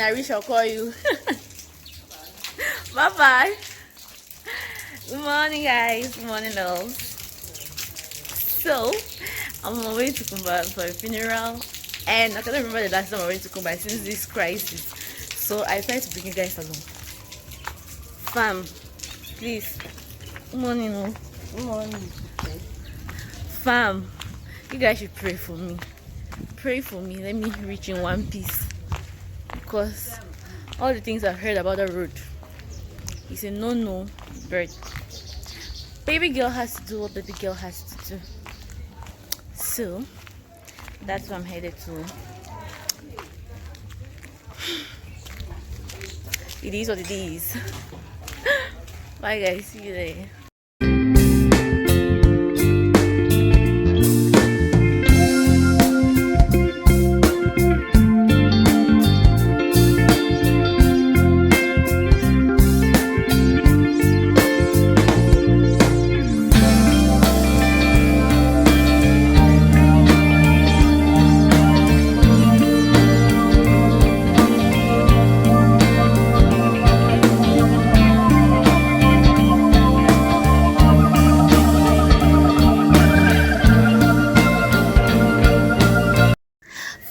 I reach, I'll call you. Bye bye. Good morning, guys. Good morning, loves. So, I'm on my way to Kumba for a funeral, and I cannot remember the last time I went to Kumba since this crisis. So I try to bring you guys along. Fam, please. Good morning, oh. Good morning. Fam, you guys should pray for me. Pray for me. Let me reach in one piece, because all the things I've heard about the road, it's a no, but baby girl has to do what baby girl has to do. So that's what I'm headed to. It is what it is. Bye guys, see you there.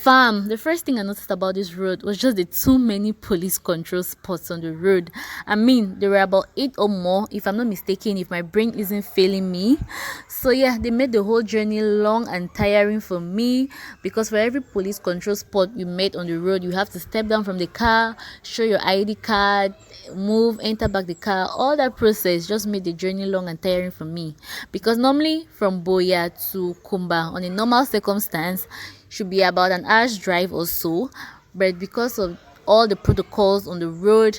Fam, the first thing I noticed about this road was just the too many police control spots on the road. I mean, there were about 8 or more, if I'm not mistaken, if my brain isn't failing me. So yeah, they made the whole journey long and tiring for me, because for every police control spot you met on the road, you have to step down from the car, show your ID card, move, enter back the car. All that process just made the journey long and tiring for me, because normally from Boya to Kumba on a normal circumstance should be about an hour's drive or so, but because of all the protocols on the road,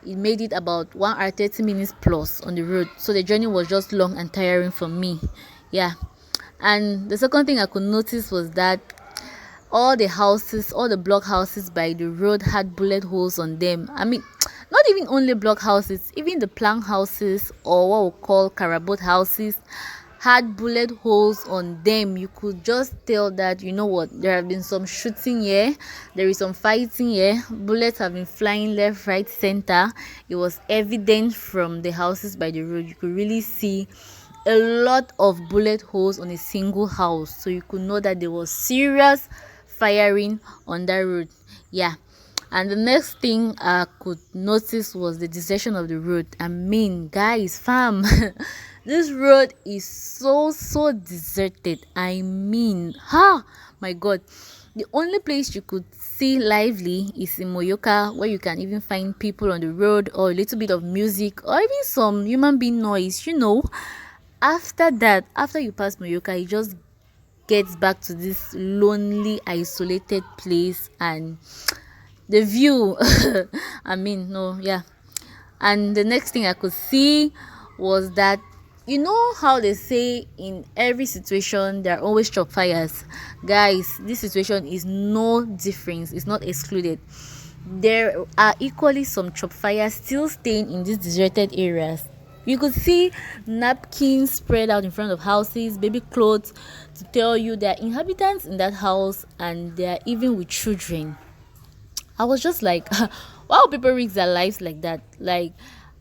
it made it about 1 hour 30 minutes plus on the road. So the journey was just long and tiring for me. Yeah. And the second thing I could notice was that all the block houses by the road had bullet holes on them. I mean, not even only block houses, even the plank houses, or what we call carabot houses, had bullet holes on them. You could just tell that, you know what, there have been some shooting here, there is some fighting here, bullets have been flying left, right, center. It was evident from the houses by the road. You could really see a lot of bullet holes on a single house, so you could know that there was serious firing on that road. Yeah. And the next thing I could notice was the desertion of the road. I mean, guys, fam, this road is so deserted. I mean, my God, the only place you could see lively is in Moyoka, where you can even find people on the road, or a little bit of music, or even some human being noise, you know. After that, after you pass Moyoka, it just gets back to this lonely, isolated place, and the view I mean, no, yeah. And the next thing I could see was that, you know how they say in every situation there are always chop fires. Guys, this situation is no difference, it's not excluded. There are equally some chop fires still staying in these deserted areas. You could see napkins spread out in front of houses, baby clothes, to tell you there are inhabitants in that house, and they are even with children. I was just like, why would people risk their lives like that? Like,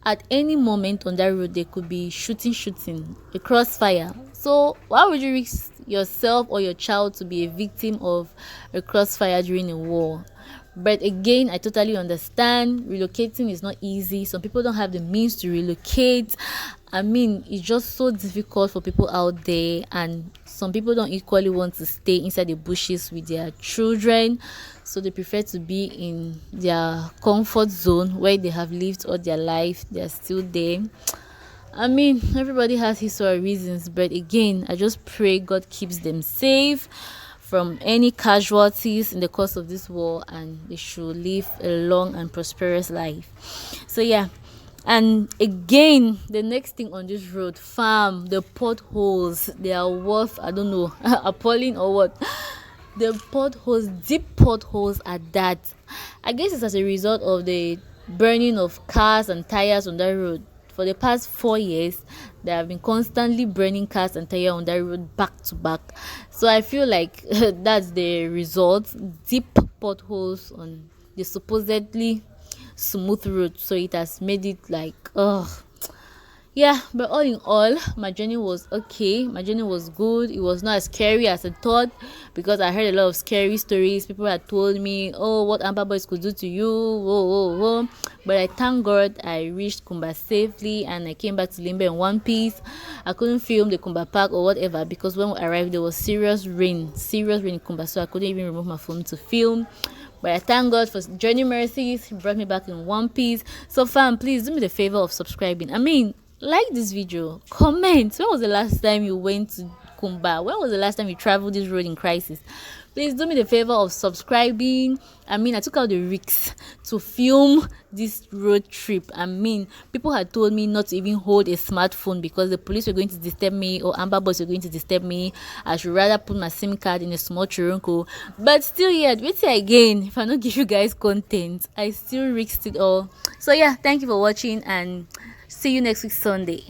at any moment on that road, they could be shooting, a crossfire. So why would you risk yourself or your child to be a victim of a crossfire during a war? But again, I totally understand. Relocating is not easy. Some people don't have the means to relocate. I mean, it's just so difficult for people out there, and some people don't equally want to stay inside the bushes with their children, so they prefer to be in their comfort zone where they have lived all their life. They're still there. I mean, everybody has his or her reasons, but again, I just pray God keeps them safe from any casualties in the course of this war, and they should live a long and prosperous life. So yeah. And again, the next thing on this road, fam, the potholes, they are worth, I don't know, appalling or what. The potholes, deep potholes at that. I guess it's as a result of the burning of cars and tires on that road. For the past 4 years, they have been constantly burning cars and tires on that road back to back. So I feel like that's the result. Deep potholes on the supposedly smooth road, so it has made it like, oh yeah. But all in all, my journey was okay, my journey was good. It was not as scary as I thought, because I heard a lot of scary stories. People had told me, oh, what amber boys could do to you, whoa whoa whoa. But I thank God I reached Kumba safely, and I came back to Limbe in one piece. I couldn't film the Kumba park or whatever, because when we arrived there was serious rain in Kumba, so I couldn't even remove my phone to film. But I thank God for journey mercies. He brought me back in one piece. So fam, please do me the favor of subscribing. I mean, like this video, comment. When was the last time you went to Kumba? When was the last time you traveled this road in crisis? Please do me the favor of subscribing. I mean, I took out the risks to film this road trip. I mean, people had told me not to even hold a smartphone because the police were going to disturb me, or amber boys were going to disturb me. I should rather put my SIM card in a small churunko. But still, yeah, wait again. If I don't give you guys content, I still risked it all. So yeah, thank you for watching, and see you next week Sunday.